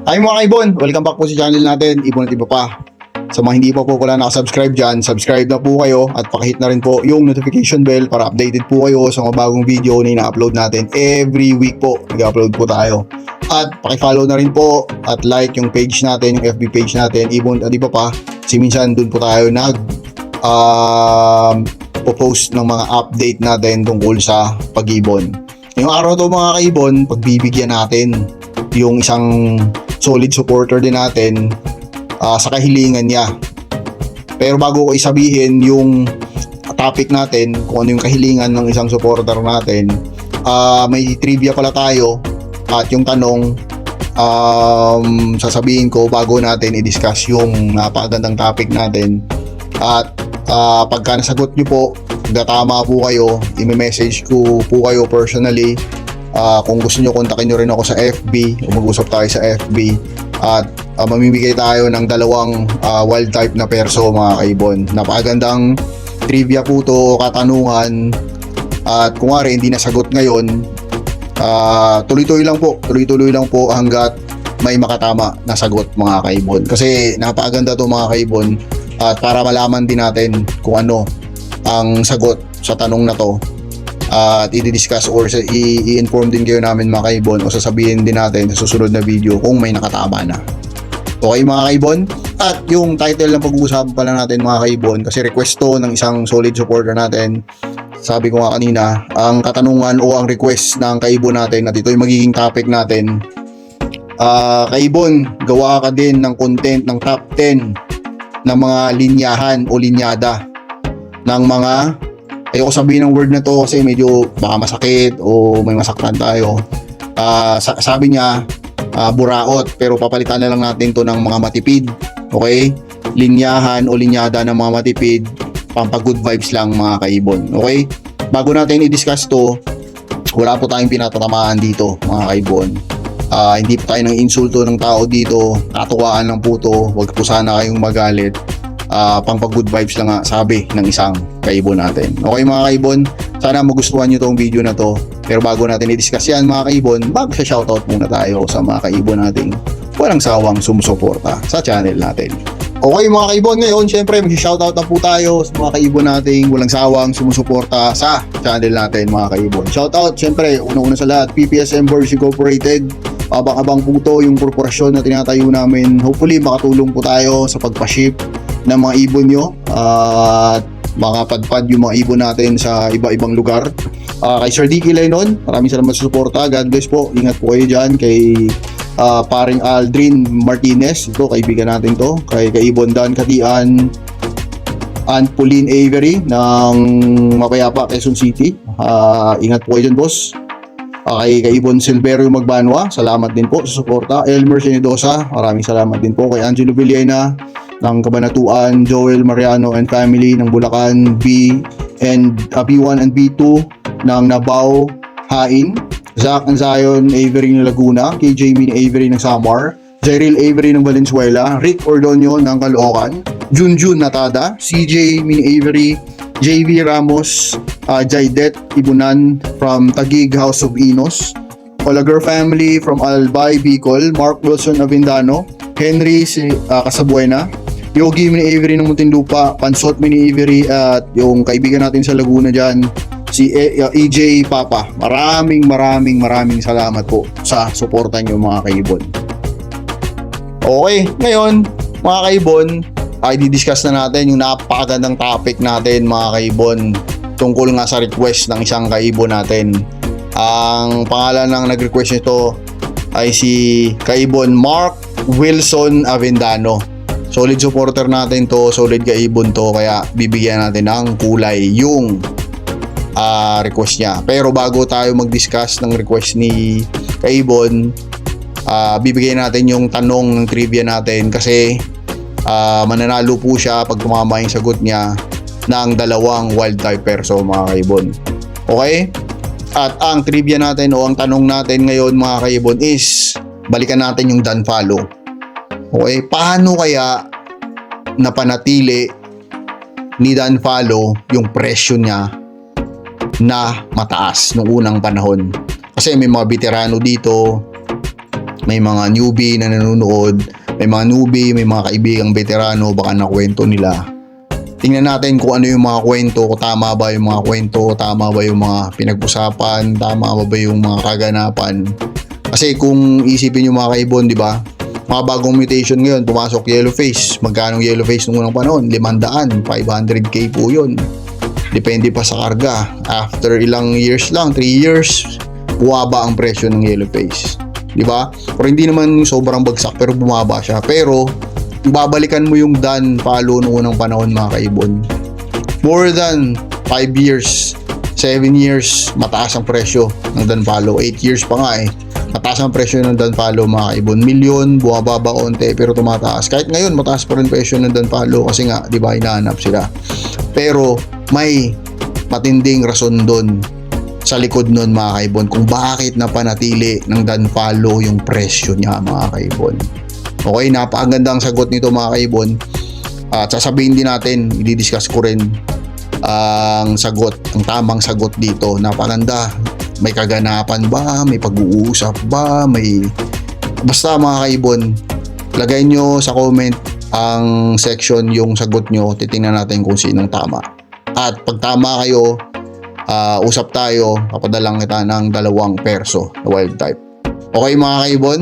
Hi mga kaibon, welcome back po sa channel natin, Ibon at Iba Pa. Sa mga hindi pa po pala nakasubscribe dyan, subscribe na po kayo at pakihit na rin po yung notification bell para updated po kayo sa mga bagong video na ina-upload natin every week po. Nag-upload po tayo. At pakifollow na rin po at like yung page natin, yung FB page natin, Ibon at Iba Pa. Kasi minsan dun po tayo post ng mga update natin tungkol sa pag-ibon. Yung araw to mga kaibon, pagbibigyan natin yung isang solid supporter din natin sa kahilingan niya. Pero bago ko isabihin yung topic natin, kung ano yung kahilingan ng isang supporter natin, may trivia pala tayo at yung tanong sasabihin ko bago natin i-discuss yung napakagandang topic natin. At pagka nasagot nyo po, tama po kayo, i-message ko po kayo personally. Kung gusto nyo, kontakin nyo rin ako sa FB o mag-usap tayo sa FB at mamimigay tayo ng dalawang wild type na perso mga kaibon. Napakagandang trivia po to, katanungan, at kung nga rin hindi nasagot ngayon, tuloy-tuloy lang po hanggat may makatama na sagot mga kaibon. Kasi napakaganda to mga kaibon, at para malaman din natin kung ano ang sagot sa tanong na to at i-discuss or i-inform din kayo namin mga kaibon o sasabihin din natin sa susunod na video kung may nakatama na. Okay mga kaibon? At yung title ng pag-uusapan pala natin mga kaibon, kasi request to ng isang solid supporter natin. Sabi ko nga kanina, ang katanungan o ang request ng kaibon natin at ito yung magiging topic natin. Kaibon, gawa ka din ng content ng top 10 ng mga linyahan o linyada ng mga, ayoko sabihin ng word na to kasi medyo baka masakit o may masaktan tayo. Sabi niya buraot, pero papalitan na lang natin to ng mga matipid. Okay? Linyahan o linyada ng mga matipid, pampa good vibes lang mga kaibon. Okay? Bago natin i-discuss to, wala po tayong pinatatamaan dito mga kaibon. Hindi po tayo ng insulto ng tao dito, katuwaan lang po to, wag po sana kayong magalit. Pampa good vibes lang nga sabi ng isang kaibon natin. Okay mga kaibon, sana magustuhan nyo tong video na to. Pero bago natin i-discuss yan mga kaibon, mag-shoutout muna tayo sa mga kaibon nating walang sawang sumusuporta sa channel natin. Okay mga kaibon, ngayon syempre mag-shoutout na po tayo sa mga kaibon nating walang sawang sumusuporta sa channel natin mga kaibon. Shoutout syempre, una-una sa lahat, PPSM Birds Incorporated. Abang-abang po to yung korporasyon na tinatayo namin. Hopefully makatulong po tayo sa pagpa-ship ng mga ibon nyo at makapadpad yung mga ibon natin sa iba-ibang lugar. Kay Sir Dicky Lenon, maraming salamat sa suporta. God bless po, ingat po kayo dyan. Kay paring Aldrin Martinez, ito kaibigan natin to. Kay Ibon Dan Katian and Pauline Avery ng Mapayapa, Quezon City, ingat po kayo dyan boss. Kay Ibon Silverio Magbanwa, salamat din po sa suporta. Elmer Senidosa, maraming salamat din po. Kay Angelo Villena ng Cabanatuan, Joel Mariano and family ng Bulacan, B1 and B2 ng Nabao, Hain, Zach and Zion Avery ng Laguna, KJ Min Avery ng Samar, Jyril Avery ng Valenzuela, Rick Ordonio ng Caloocan, Junjun Natada, CJ Min Avery, JV Ramos, Jaidet Ibunan from Taguig House of Inos, Olager family from Albay, Bicol, Mark Wilson Avindano, Henry Casabuena, Yogi Mini Avery ng Muntinlupa, Pansot Mini Avery at yung kaibigan natin sa Laguna dyan, si EJ Papa. Maraming salamat po sa suporta nyo mga kaibon. Okay, ngayon mga kaibon, ay di-discuss na natin yung napakagandang topic natin mga kaibon tungkol nga sa request ng isang kaibon natin. Ang pangalan ng nag-request nito ay si kaibon Mark Wilson Avendano. Solid supporter natin to, solid kaibon to, kaya bibigyan natin ng kulay yung request niya. Pero bago tayo mag-discuss ng request ni kaibon, bibigyan natin yung tanong ng trivia natin kasi mananalo po siya pag tumama yung sagot niya ng dalawang wild type perso mga kaibon. Okay? At ang trivia natin o ang tanong natin ngayon mga kaibon is balikan natin yung done follow. Okay? Paano kaya napanatili ni Dan Follow yung presyo niya na mataas noong unang panahon? Kasi may mga veterano dito may mga newbie na nanonood, may mga newbie, may mga kaibigang veterano, baka nakwento nila. Tingnan natin kung ano yung mga kwento, kung tama ba yung mga kwento, tama ba yung mga pinag-usapan, tama ba yung mga kaganapan. Kasi kung isipin yung mga kaibon, di ba? Mga bagong mutation ngayon, pumasok Yellowface. Magkano Yellowface nung unang panahon? 500, 500k po yun. Depende pa sa karga. After ilang years lang, 3 years, buwaba ang presyo ng Yellowface. Di ba? Pero hindi naman sobrang bagsak, pero bumaba siya. Pero, babalikan mo yung Dan Palo noong unang panahon, mga kaibon. More than 5 years, 7 years, mataas ang presyo ng Dan Palo. 8 years pa nga eh. Mataas ang presyo ng Dan Palo, mga kaibon. Milyon, bumababa konti, pero tumataas. Kahit ngayon, mataas pa rin presyo ng Dan Palo kasi nga, di ba, hinahanap sila. Pero, may matinding rason doon sa likod nun, mga kaibon, kung bakit napanatili ng Dan Palo yung presyo niya, mga kaibon. Okay, napakaganda ang sagot nito, mga kaibon. At sasabihin din natin, i-discuss ko rin ang sagot, ang tamang sagot dito. Napakaganda. May kaganapan ba? May pag-uusap ba? May... Basta, mga kaibon, lagay nyo sa comment ang section yung sagot nyo. Titingnan natin kung sinong tama. At pag tama kayo, usap tayo, kapadalang kita ng 2 perso na wild type. Okay, mga kaibon?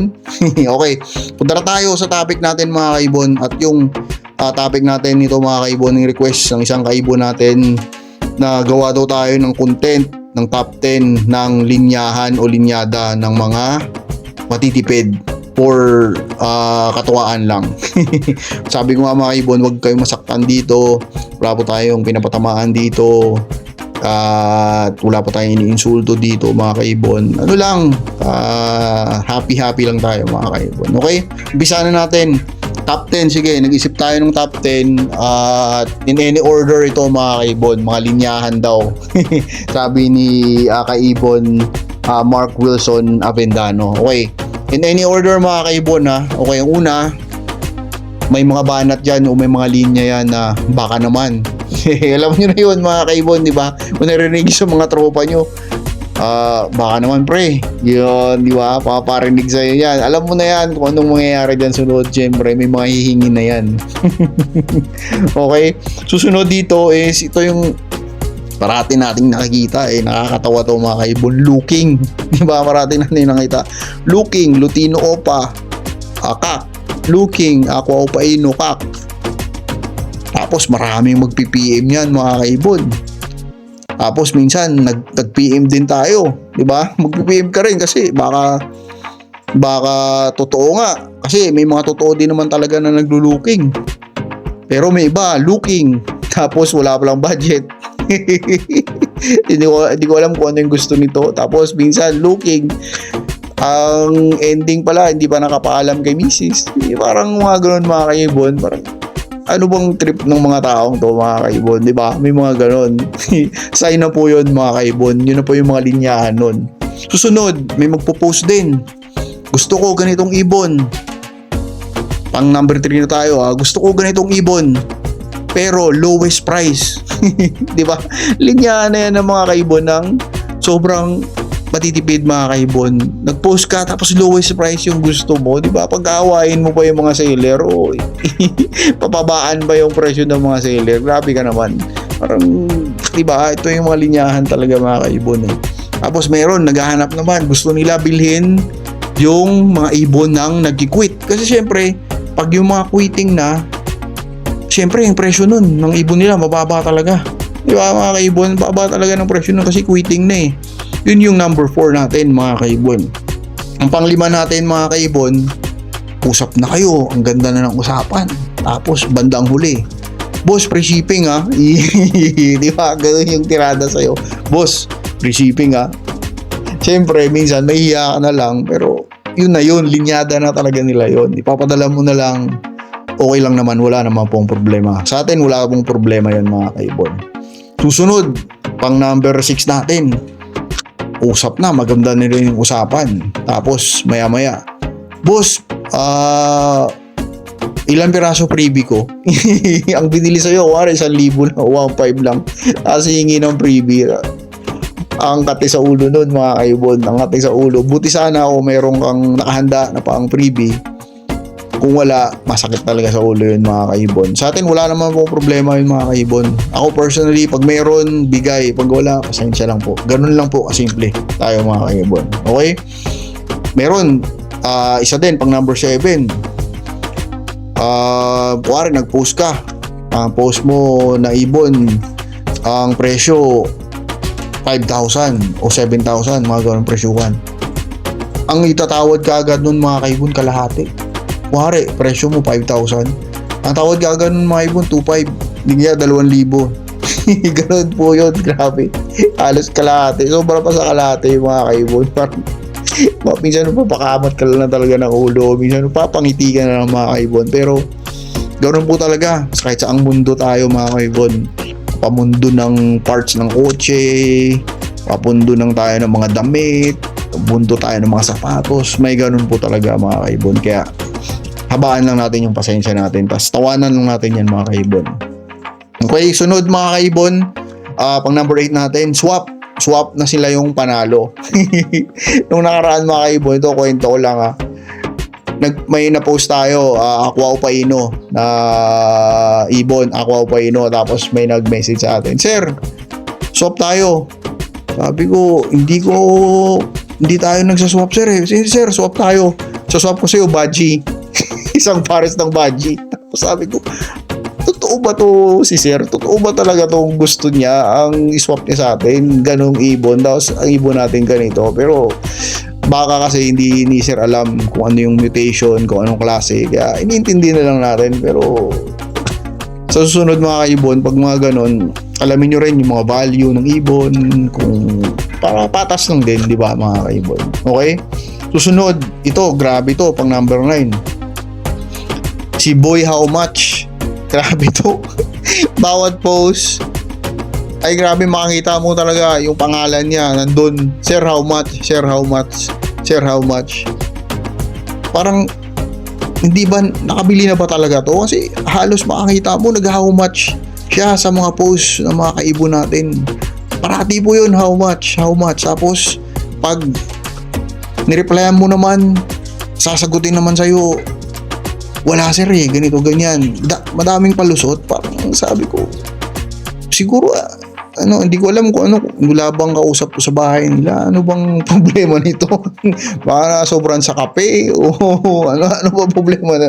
Okay, punta na tayo sa topic natin, mga kaibon. At yung topic natin nito, mga kaibon, yung request ng isang kaibon natin na gawa daw tayo ng content ng top 10 ng linyahan o linyada ng mga matitipid for katuwaan lang. Sabi ko nga, mga kaibon, huwag kayong masaktan dito. Wala po tayong pinapatamaan dito. At wala po tayong iniinsulto dito, mga kaibon. Ano lang, happy lang tayo, mga kaibon. Okay, umpisa na natin. Top 10, sige, nag-isip tayo ng top 10 at in any order ito, mga kaibon, mga linyahan daw. Sabi ni kaibon Mark Wilson Avendano. Okay, in any order, mga kaibon, ha. Okay, ang una, may mga banat dyan o may mga linya yan na baka naman. Alam nyo na yun, mga kaibon, di ba? Kung narinig sa mga tropa nyo, baka naman pre, yun, di ba? Paparinig sa'yo yan. Alam mo na yan kung anong mangyayari dyan sunod. Siyempre, may mga hihingin na yan. Okay? Susunod dito is, ito yung parati nating nakikita eh. Nakakatawa to, mga kaibon. Looking. Di ba? Parati natin nakita. Looking, Lutino Opa, Kak. Looking, Aqua Opa Ino, Kak. Tapos maraming mag-PPM yan, mga kaibon. Tapos minsan nag-PM din tayo, 'di ba? Mag-PM ka rin kasi baka totoo nga. Kasi may mga totoo din naman talaga na naglo-looking. Pero may iba looking tapos wala pa lang budget. Hindi ko alam kung ano yung gusto nito. Tapos minsan looking, ang ending pala hindi pa nakapaalam kay Mrs. Parang mga ganoon, mga kaibon. Parang ano bang trip ng mga taong to, mga kaibon, di ba? May mga ganon. Sign na po yun, mga kaibon. Yun na po yung mga linyahan nun. Susunod, may magpo-post din. Gusto ko ganitong ibon. Pang number 3 na tayo, ha? Gusto ko ganitong ibon. Pero lowest price. Di ba? Linyahan na yan ng mga kaibon ng sobrang matitipid, mga kaibon. Nag-post ka tapos lowest price yung gusto mo, di ba? Pag-aawain mo pa yung mga seller, o papabaan ba yung presyo ng mga seller? Grabe ka naman. Parang, di ba? Ito yung mga linyahan talaga, mga kaibon eh. Tapos meron, naghahanap naman. Gusto nila bilhin yung mga ibon ng nag-quit. Kasi syempre, pag yung mga quitting na, syempre yung presyo nun ng ibon nila mababa talaga. Di ba, mga kaibon? Mababa talaga ng presyo nun kasi quitting na eh. Yun yung number 4 natin, mga kaibon. Ang pang-5 natin, mga kaibon, usap na kayo. Ang ganda na ng usapan. Tapos, bandang huli, boss, free shipping ha. Di ba? Ganun yung tirada sa'yo. Boss, free shipping ha. Siyempre, minsan, nahihiya ka na lang. Pero, yun na yun. Linyada na talaga nila yun. Ipapadala mo na lang. Okay lang naman. Wala naman pong problema. Sa atin, wala pong problema yun, mga kaibon. Susunod, pang number 6 natin. Usap na, maganda na rin yung usapan. Tapos maya-maya, boss, ilang piraso freebie ko? Ang binili sa'yo, 1,000 na, 1,500 lang. Tapos hingi ng freebie. Ang kati sa ulo nun mga kaibon, ang kati sa ulo. Buti sana kung meron kang nakahanda na pang freebie. Kung wala, masakit talaga sa ulo yun mga kaibon. Sa atin wala naman po problema yun mga kaibon. Ako personally, pag meron, bigay. Pag wala, pasensya lang po. Ganun lang po kasimple tayo mga kaibon. Okay? Meron, isa din, pang number 7. Kuwari, nag-post ka. Ang post mo na ibon, ang presyo 5,000 o 7,000, mga ganun presyuhan. Ang itatawad ka agad nun mga kaibon, kalahati. Kuwari, presyo mo 5,000. Ang tawad ka agad nun mga kaibon, 2,500. Hindi niya 2,000. Ganun po yun, grabe. Halos kalahati. Sobra pa sa kalahati mga kaibon. Parang, minsan papakamat ka lang na talaga ng ulo. Minsan papangiti ka na ng mga kaibon. Pero, ganoon po talaga. Kahit sa ang mundo tayo mga kaibon. Pamundo ng parts ng kotse, papundo ng tayo ng mga damit, pamundo tayo ng mga sapatos. May ganun po talaga mga kaibon. Kaya habaan lang natin yung pasensya natin. Tapos tawanan lang natin yan mga kaibon. Okay, sunod mga kaibon, pang number 8 natin, swap. Swap na sila yung panalo. Nung nakaraan mga kaibon, ito kwento ko lang may na-post tayo, Aqua Upaino na ibon, Aqua Upaino, tapos may nag-message sa atin, "Sir, swap tayo." Sabi ko, hindi tayo nagsaswap sir eh. "Sige sir, swap tayo. Swap ko sa'yo, Baji." Isang pares ng Baji. Tapos sabi ko, totoo ba to si sir? Totoo ba talaga tong gusto niya ang iswap niya sa atin? Ganong ibon. Tapos ang ibon natin ganito. Pero baka kasi hindi ni sir alam kung ano yung mutation, kung anong klase. Kaya iniintindi na lang natin. Pero sa susunod mga kaibon, pag mga ganon, alamin nyo rin yung mga value ng ibon. Kung para patas lang din, di ba mga kaibon? Okay? Susunod, ito, grabe to, pang number 9. Si Boy How Much. Grabe to. Bawat post ay grabe, makikita mo talaga yung pangalan niya nandun, "Sir how much, sir how much, sir how much." Parang hindi ba nakabili na ba talaga to? Kasi halos makikita mo nag-how much siya sa mga post ng mga kaibon natin. Parati po yun, how much, how much. Tapos pag nireplyan mo naman, sasagutin naman sa'yo, "Wala sir eh, ganito ganyan." Madaming palusot. Parang sabi ko, siguro hindi ko alam kung wala bang kausap ko sa bahay nila. Ano bang problema nito? Baka sobrang sa kape o ano ba problema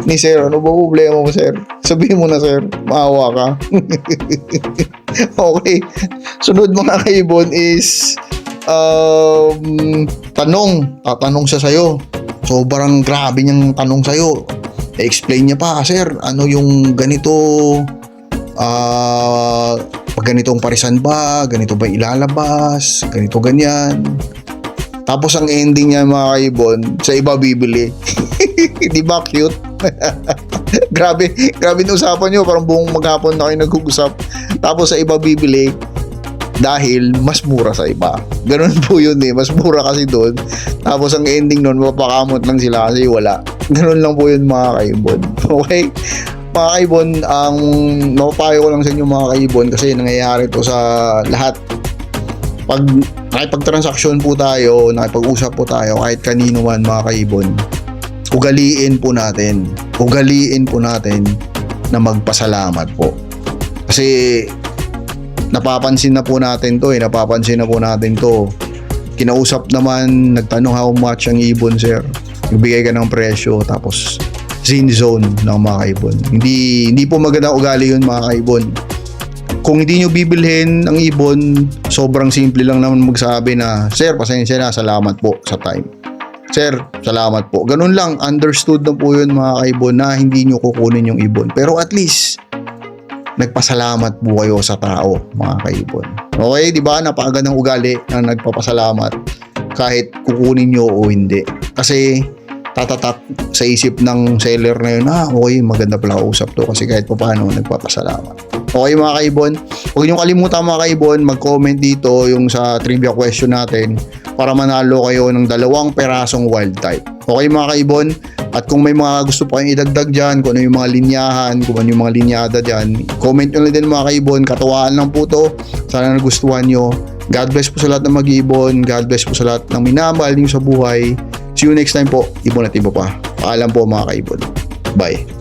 ni sir? Ano ba problema mo sir? Sabihin mo na sir, maawa ka. Okay, sunod mga kaibon is tatanong siya sa'yo. Sobrang grabe niyang tanong sa'yo. I-explain niya pa, "Sir, ano yung ganito? Pag ganitong parisan ba? Ganito ba ilalabas? Ganito ganyan." Tapos ang ending niya mga kaibon, sa iba bibili. Di ba cute? Grabe na usapan nyo. Parang buong maghapon na kayo nag-uusap. Tapos sa iba bibili dahil mas mura sa iba. Ganun po yun eh. Mas mura kasi doon. Tapos ang ending nun, mapakamot lang sila kasi wala. Ganun lang po yun mga kaibon. Okay? Mga kaibon, ang mapapayo ko lang sa inyo mga kaibon kasi nangyayari to sa lahat. Pag nakipag-transaksyon po tayo, nakipag-usap po tayo, kahit kanino man mga kaibon, ugaliin po natin na magpasalamat po. Kasi napapansin na po natin to. Kinausap naman, nagtanong how much ang ibon sir. Nagbigay ka ng presyo, tapos zone ng mga kaibon. Hindi po magandang ugali yun mga kaibon. Kung hindi nyo bibilhin ang ibon, sobrang simple lang naman magsabi na, "Sir, pasensya na, salamat po sa time. Sir, salamat po." Ganun lang, understood na po yun mga kaibon na hindi nyo kukunin yung ibon. Pero at least, nagpasalamat po kayo sa tao mga kaibon. Okay, di ba? Napakagandang ugali na nagpapasalamat kahit kukunin nyo o hindi. Kasi tatatak sa isip ng seller na yun, okay, maganda pala kausap to kasi kahit pa paano nagpapasalamat. Okay mga kaibon, huwag niyong kalimutan mga kaibon, mag-comment dito yung sa trivia question natin para manalo kayo ng 2 perasong wild type. Okay mga kaibon, at kung may mga gusto pa kayong idagdag dyan, kung ano yung mga linyahan, kung ano yung mga linyada dyan, comment nyo lang din mga kaibon. Katuwaan lang po to. Sana nagustuhan nyo. God bless po sa lahat ng mag-iibon. God bless po sa lahat ng minamahal niyo sa buhay. See you next time po. Ibon at iba pa. Paalam po mga kaibon. Bye.